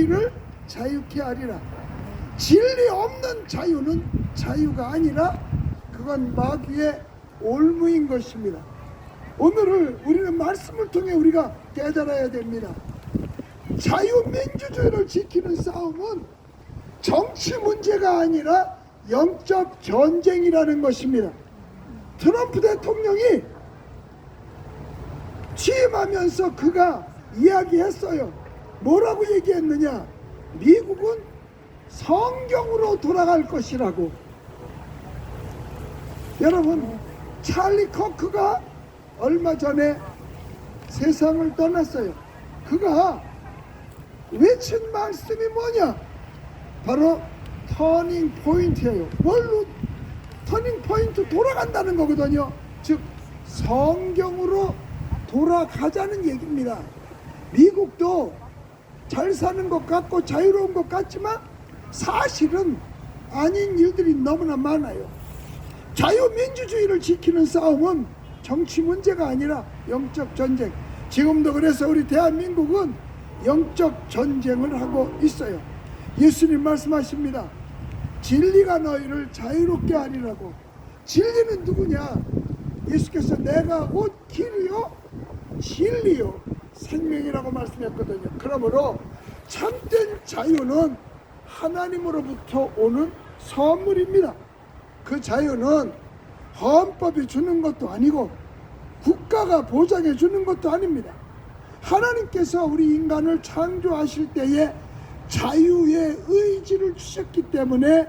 너희를 자유케 하리라. 진리 없는 자유는 자유가 아니라 그건 마귀의 올무인 것입니다. 오늘을 우리는 말씀을 통해 우리가 깨달아야 됩니다. 자유민주주의를 지키는 싸움은 정치 문제가 아니라 영적 전쟁이라는 것입니다. 트럼프 대통령이 취임하면서 그가 이야기했어요. 뭐라고 얘기했느냐? 미국은 성경으로 돌아갈 것이라고. 여러분, 찰리 커크가 얼마 전에 세상을 떠났어요. 그가 외친 말씀이 뭐냐? 바로 터닝 포인트예요. 뭘로 터닝 포인트? 돌아간다는 거거든요. 즉 성경으로 돌아가자는 얘기입니다. 미국도 잘 사는 것 같고 자유로운 것 같지만 사실은 아닌 일들이 너무나 많아요. 자유민주주의를 지키는 싸움은 정치 문제가 아니라 영적 전쟁. 지금도 그래서 우리 대한민국은 영적 전쟁을 하고 있어요. 예수님 말씀하십니다. 진리가 너희를 자유롭게 하리라고. 진리는 누구냐? 예수께서 내가 곧 길이요 진리요 생명이라고 말씀했거든요. 그러므로 참된 자유는 하나님으로부터 오는 선물입니다. 그 자유는 헌법이 주는 것도 아니고 국가가 보장해 주는 것도 아닙니다. 하나님께서 우리 인간을 창조하실 때에 자유의 의지를 주셨기 때문에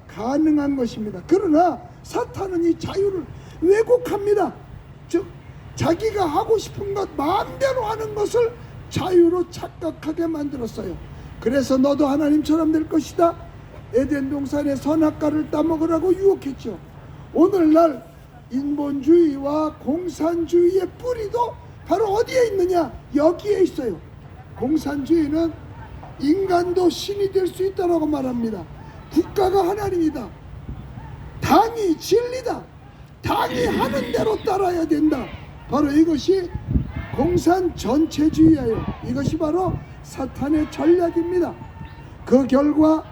가능한 것입니다. 그러나 사탄은 이 자유를 왜곡합니다. 즉 자기가 하고 싶은 것 마음대로 하는 것을 자유로 착각하게 만들었어요. 그래서 너도 하나님처럼 될 것이다. 에덴 동산의 선악과를 따먹으라고 유혹했죠. 오늘날 인본주의와 공산주의의 뿌리도 바로 어디에 있느냐? 여기에 있어요. 공산주의는 인간도 신이 될 수 있다고 말합니다. 국가가 하나님이다. 당이 진리다. 당이 하는 대로 따라야 된다. 바로 이것이 공산 전체주의예요. 이것이 바로 사탄의 전략입니다. 그 결과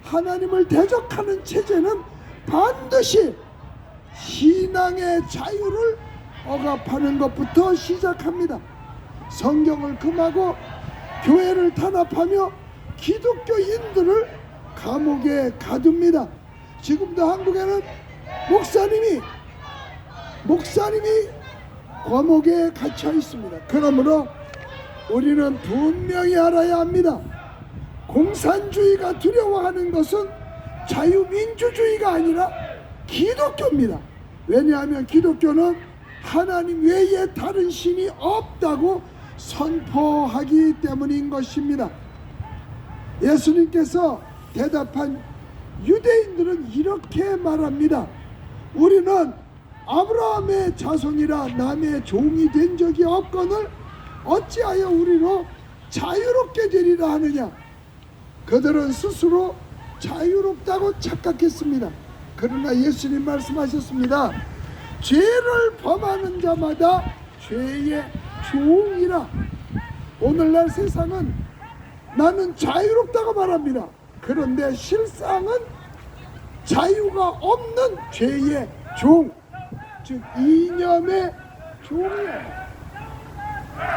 하나님을 대적하는 체제는 반드시 신앙의 자유를 억압하는 것부터 시작합니다. 성경을 금하고 교회를 탄압하며 기독교인들을 감옥에 가둡니다. 지금도 한국에는 목사님이 감옥에 갇혀 있습니다. 그러므로 우리는 분명히 알아야 합니다. 공산주의가 두려워하는 것은 자유민주주의가 아니라 기독교입니다. 왜냐하면 기독교는 하나님 외에 다른 신이 없다고 선포하기 때문인 것입니다. 예수님께서 대답한 유대인들은 이렇게 말합니다. 우리는 아브라함의 자손이라 남의 종이 된 적이 없거늘 어찌하여 우리로 자유롭게 되리라 하느냐. 그들은 스스로 자유롭다고 착각했습니다. 그러나 예수님 말씀하셨습니다. 죄를 범하는 자마다 죄의 종이라. 오늘날 세상은 나는 자유롭다고 말합니다. 그런데 실상은 자유가 없는 죄의 종, 즉 이념의 종이에요.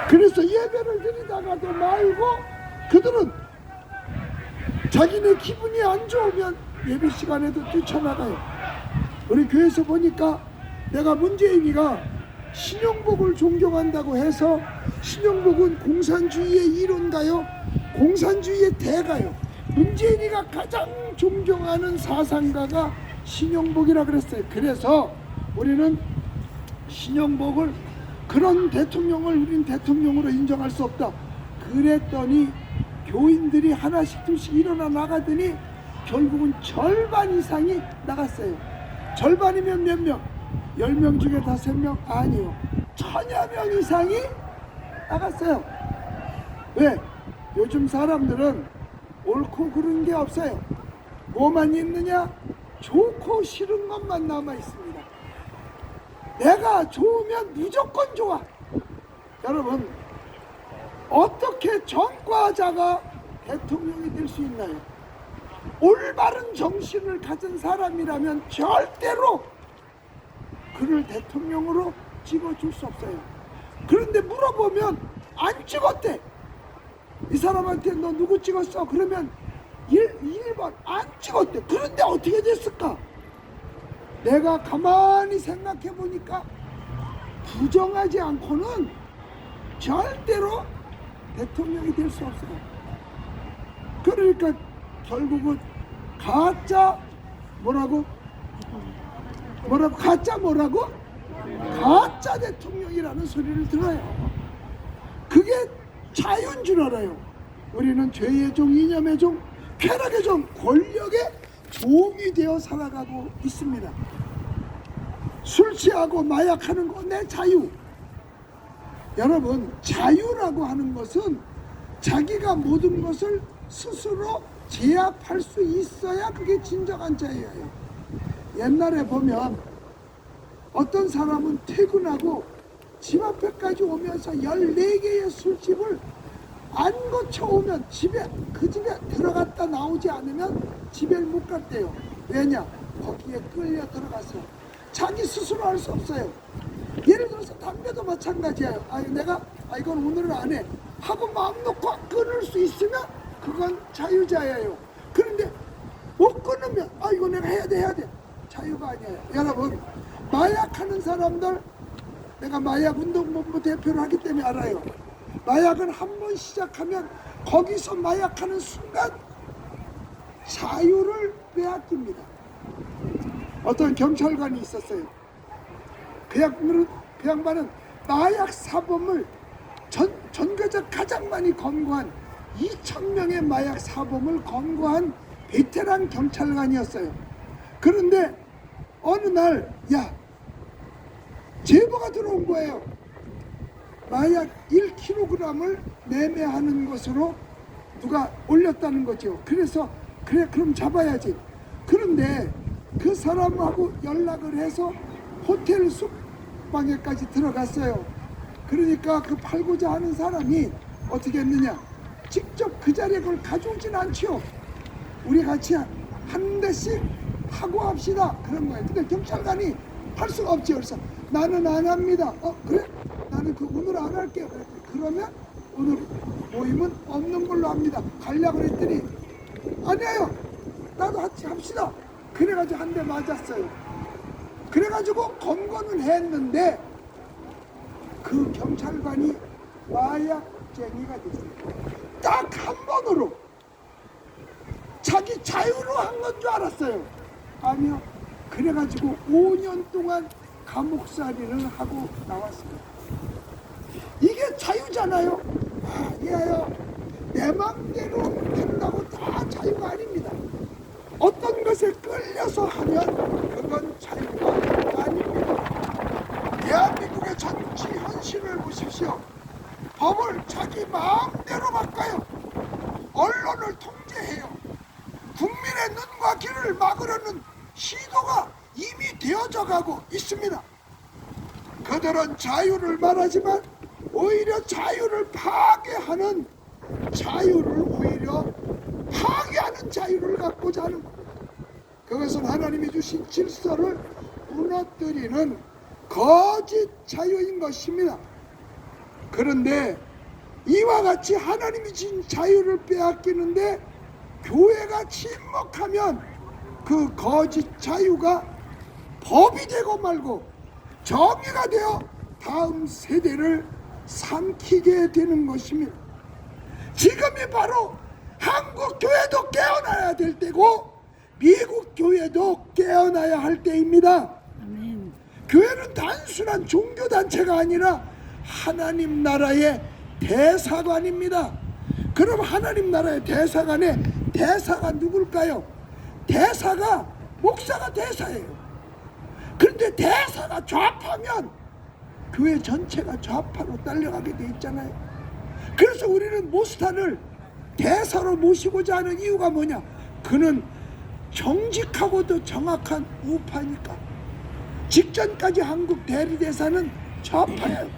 그래서 예배를 드리다가도 말고 그들은 자기네 기분이 안 좋으면 예배 시간에도 뛰쳐나가요. 우리 교회에서 보니까 내가 문재인이가 신용복을 존경한다고 해서 신용복은 공산주의의 이론가요? 공산주의의 대가요. 문재인이가 가장 존경하는 사상가가 신용복이라 그랬어요. 그래서 우리는 신용복을 그런 대통령을 우린 대통령으로 인정할 수 없다. 그랬더니 교인들이 하나씩 둘씩 일어나 나가더니 결국은 절반 이상이 나갔어요. 절반이면 몇 명? 10명 중에 5명? 아니요. 1000여 명 이상이 나갔어요. 왜? 요즘 사람들은 옳고 그른 게 없어요. 뭐만 있느냐? 좋고 싫은 것만 남아 있습니다. 내가 좋으면 무조건 좋아. 여러분, 어떻게 전과자가 대통령이 될 수 있나요? 올바른 정신을 가진 사람이라면 절대로 그를 대통령으로 찍어줄 수 없어요. 그런데 물어보면 안 찍었대. 이 사람한테 너 누구 찍었어? 그러면 1번 안 찍었대. 그런데 어떻게 됐을까? 내가 가만히 생각해 보니까 부정하지 않고는 절대로 대통령이 될 수 없어요. 그러니까 결국은 가짜 가짜 대통령이라는 소리를 들어요. 그게 자유인 줄 알아요. 우리는 죄의 종, 이념의 종, 쾌락의 종, 권력의 종이 되어 살아가고 있습니다. 술 취하고 마약하는 거 내 자유. 여러분, 자유라고 하는 것은 자기가 모든 것을 스스로 제압할 수 있어야 그게 진정한 자유예요. 옛날에 보면 어떤 사람은 퇴근하고 집 앞에까지 오면서 14개의 술집을 안 거쳐오면 그 집에 들어갔다 나오지 않으면 집에 못 갔대요. 왜냐? 거기에 끌려 들어가서 자기 스스로 할 수 없어요. 예를 들어서 담배도 마찬가지예요. 이건 오늘은 안 해 하고 마음 놓고 끊을 수 있으면 그건 자유자예요. 그런데 못 끊으면 이거 내가 해야 돼 자유가 아니에요. 여러분, 마약하는 사람들, 내가 마약운동본부 대표를 하기 때문에 알아요. 마약은 한 번 시작하면 거기서 마약하는 순간 자유를 빼앗깁니다. 어떤 경찰관이 있었어요. 그 양반은 마약 사범을 전교적 가장 많이 검거한 2,000명의 마약 사범을 검거한 베테랑 경찰관이었어요. 그런데 어느 날 제보가 들어온 거예요. 마약 1kg을 매매하는 것으로 누가 올렸다는 거죠. 그래서 그럼 잡아야지. 그런데 그 사람하고 연락을 해서 호텔 숙방에까지 들어갔어요. 그러니까 그 팔고자 하는 사람이 어떻게 했느냐, 직접 그 자리에 그걸 가져오진 않죠. 우리 같이 한 대씩 하고 합시다, 그런 거예요. 근데 경찰관이 할 수가 없죠. 그래서 나는 안 합니다. 그래? 나는 오늘 안 할게요. 그러면 오늘 모임은 없는 걸로 합니다. 가려고 그랬더니 아니에요, 나도 같이 합시다. 그래가지고 한 대 맞았어요. 그래가지고 검거는 했는데 그 경찰관이 마약쟁이가 됐어요. 딱 한 번으로 자기 자유로 한 건 줄 알았어요. 아니요. 그래가지고 5년 동안 감옥살이를 하고 나왔어요. 이게 자유잖아요. 아니에요. 내 맘대로 한다고 다 자유가 아닙니다. 어떤 것에 끌려서 하면 그건 자유가 아닙니다. 대한민국의 정치 현실을 보십시오. 법을 자기 마음대로 바꿔요. 언론을 통제해요. 국민의 눈과 귀를 막으려는 시도가 이미 되어져 가고 있습니다. 그들은 자유를 말하지만 오히려 자유를 파괴하는 자유를 갖고자 하는 겁니다. 그것은 하나님이 주신 질서를 무너뜨리는 거짓 자유인 것입니다. 그런데 이와 같이 하나님이 주신 자유를 빼앗기는데 교회가 침묵하면 그 거짓 자유가 법이 되고 말고 정의가 되어 다음 세대를 삼키게 되는 것입니다. 지금이 바로 한국 교회도 깨어나야 될 때고 미국 교회도 깨어나야 할 때입니다. 아멘. 교회는 단순한 종교단체가 아니라 하나님 나라의 대사관입니다. 그럼 하나님 나라의 대사관의 대사가 누굴까요? 대사가 목사가 대사예요. 그런데 대사가 좌파면 교회 전체가 좌파로 딸려가게 돼 있잖아요. 그래서 우리는 모스탄을 대사로 모시고자 하는 이유가 뭐냐? 그는 정직하고도 정확한 우파니까. 직전까지 한국 대리대사는 좌파예요.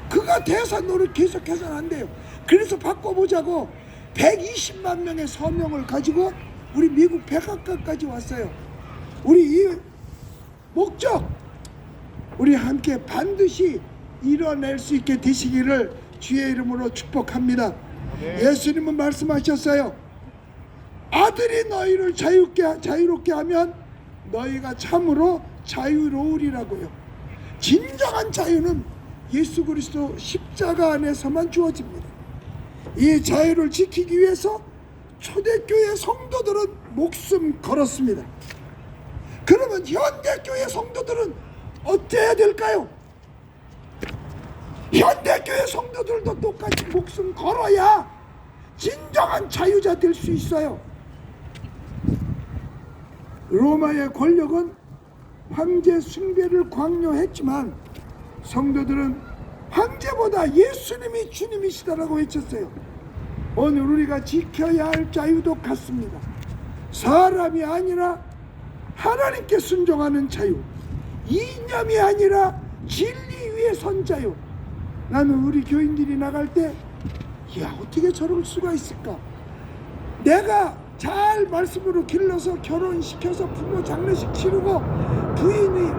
그가 대사 노릇 계속해서는 안 돼요. 그래서 바꿔보자고 120만 명의 서명을 가지고 우리 미국 백악관까지 왔어요. 우리 이 목적 우리 함께 반드시 이뤄낼 수 있게 되시기를 주의 이름으로 축복합니다. 예수님은 말씀하셨어요. 아들이 너희를 자유롭게 하면 너희가 참으로 자유로우리라고요. 진정한 자유는 예수 그리스도 십자가 안에서만 주어집니다. 이 자유를 지키기 위해서 초대교회 성도들은 목숨 걸었습니다. 그러면 현대교회 성도들은 어때야 될까요? 현대교회 성도들도 똑같이 목숨 걸어야 진정한 자유자 될 수 있어요. 로마의 권력은 황제 숭배를 강요했지만 성도들은 황제보다 예수님이 주님이시다라고 외쳤어요. 오늘 우리가 지켜야 할 자유도 같습니다. 사람이 아니라 하나님께 순종하는 자유, 이념이 아니라 진리 위에 선 자유. 나는 우리 교인들이 나갈 때 어떻게 저럴 수가 있을까? 내가 잘 말씀으로 길러서 결혼시켜서 부모 장례식 치르고 부인이